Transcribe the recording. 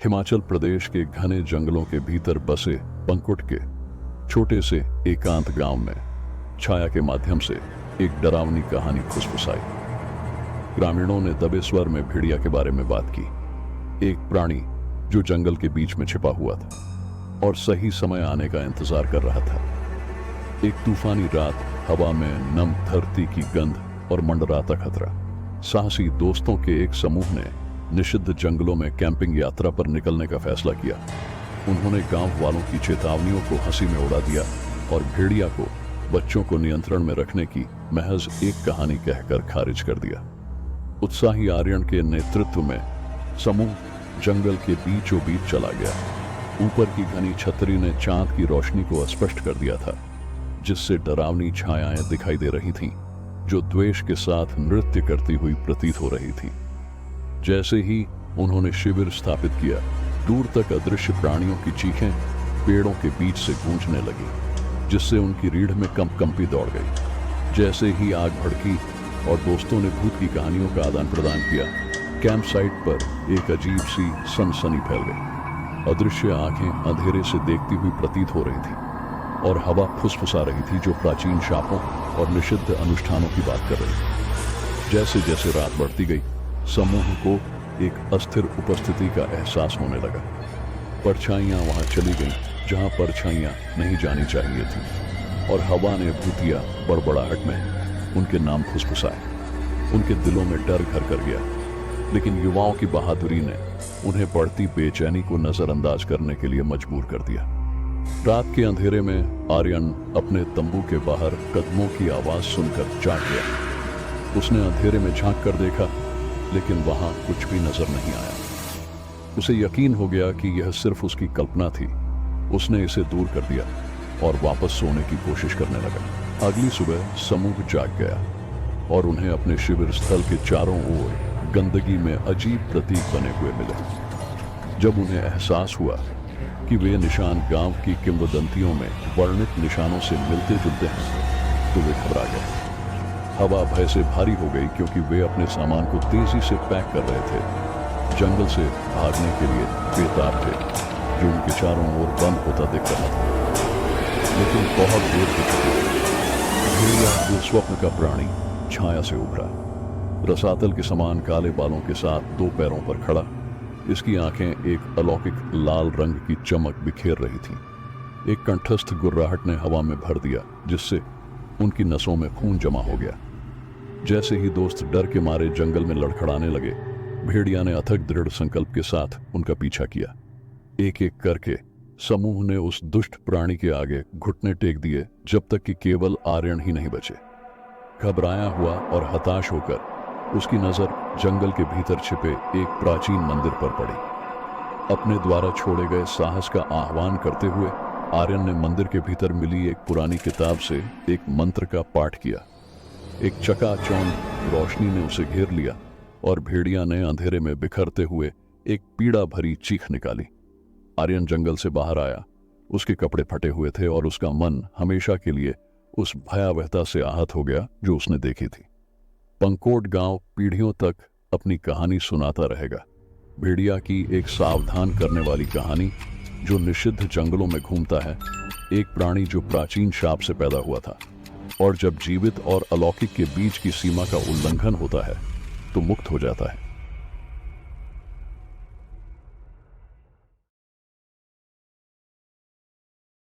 हिमाचल प्रदेश के घने जंगलों के भीतर बसे पंकुट के छोटे से एकांत गांव में छाया के माध्यम से एक डरावनी कहानी फुसफुसाई। ग्रामीणों ने दबे स्वर में भेड़िया के बारे में बात की, एक प्राणी जो जंगल के बीच में छिपा हुआ था और सही समय आने का इंतजार कर रहा था। एक तूफानी रात, हवा में नम धरती की गंध और मंडराता खतरा। साहसी दोस्तों के एक समूह ने निषिद्ध जंगलों में कैंपिंग यात्रा पर निकलने का फैसला किया। उन्होंने गांव वालों की चेतावनियों को हंसी में उड़ा दिया और भेड़िया को बच्चों को नियंत्रण में रखने की महज एक कहानी कहकर खारिज कर दिया। उत्साही आर्यन के नेतृत्व में समूह जंगल के बीचों बीच चला गया। ऊपर की घनी छतरी ने चांद की रोशनी को स्पष्ट कर दिया था, जिससे डरावनी छायाएं दिखाई दे रही थीं, जो द्वेष के साथ नृत्य करती हुई प्रतीत हो रही थी। जैसे ही उन्होंने शिविर स्थापित किया, दूर तक अदृश्य प्राणियों की चीखें पेड़ों के बीच से गूंजने लगी, जिससे उनकी रीढ़ में कंपकंपी दौड़ गई। जैसे ही आग भड़की और दोस्तों ने भूत की कहानियों का आदान प्रदान किया, कैंप साइट पर एक अजीब सी सनसनी फैल गई। अदृश्य आंखें अंधेरे से देखती हुई प्रतीत हो रही थी और हवा फुसफुसा रही थी, जो प्राचीन शापों और निषिद्ध अनुष्ठानों की बात कर रही थी। जैसे जैसे रात बढ़ती गई, समूह को एक अस्थिर उपस्थिति का एहसास होने लगा। परछाइयां वहां चली गईं जहां परछाइयां नहीं जानी चाहिए थी, और हवा ने भूतिया बड़बड़ाहट में उनके नाम फुसफुसाए। उनके दिलों में डर घर कर गया, लेकिन युवाओं की बहादुरी ने उन्हें बढ़ती बेचैनी को नजरअंदाज करने के लिए मजबूर कर दिया। रात के अंधेरे में आर्यन अपने तंबू के बाहर कदमों की आवाज सुनकर जाग गया। उसने अंधेरे में झांक कर देखा, लेकिन वहां कुछ भी नजर नहीं आया। उसे यकीन हो गया कि यह सिर्फ उसकी कल्पना थी। उसने इसे दूर कर दिया और वापस सोने की कोशिश करने लगा। अगली सुबह समूह जाग गया और उन्हें अपने शिविर स्थल के चारों ओर गंदगी में अजीब प्रतीक बने हुए मिले। जब उन्हें एहसास हुआ कि वे निशान गांव की किंवदंतियों में वर्णित निशानों से मिलते जुलते हैं, तो वे घबरा गए। हवा भय से भारी हो गई, क्योंकि वे अपने सामान को तेजी से पैक कर रहे थे। जंगल से भागने के लिए बेताब थे, जो उनके चारों ओर बंद होता दिख रहा था। लेकिन बहुत देर हो चुकी। भेड़िया, जो स्वप्न का प्राणी, छाया से उभरा। रसातल के समान काले बालों के साथ दो पैरों पर खड़ा, इसकी आंखें एक अलौकिक लाल रंग की चमक बिखेर रही थीं। एक कंठस्थ गुर्राहट ने हवा में भर दिया, जिससे उनकी नसों में खून जमा हो गया। जैसे ही दोस्त डर के मारे जंगल में लड़खड़ाने लगे, भेड़िया ने अथक दृढ़ संकल्प के साथ उनका पीछा किया। एक एक करके समूह ने उस दुष्ट प्राणी के आगे घुटने टेक दिए, जब तक कि केवल आर्यन ही नहीं बचे। घबराया हुआ और हताश होकर उसकी नजर जंगल के भीतर छिपे एक प्राचीन मंदिर पर पड़ी। अपने द्वारा छोड़े गए साहस का आह्वान करते हुए आर्यन ने मंदिर के भीतर मिली एक पुरानी किताब से एक मंत्र का पाठ किया। एक चकाचौंध रोशनी ने उसे घेर लिया और भेड़िया ने अंधेरे में बिखरते हुए एक पीड़ा भरी चीख निकाली। आर्यन जंगल से बाहर आया। उसके कपड़े फटे हुए थे और उसका मन हमेशा के लिए उस भयावहता से आहत हो गया जो उसने देखी थी। पंकोट गांव पीढ़ियों तक अपनी कहानी सुनाता रहेगा। भेड़िया की एक सावधान करने वाली कहानी, जो निषिद्ध जंगलों में घूमता है, एक प्राणी जो प्राचीन शाप से पैदा हुआ था, और जब जीवित और अलौकिक के बीच की सीमा का उल्लंघन होता है, तो मुक्त हो जाता है।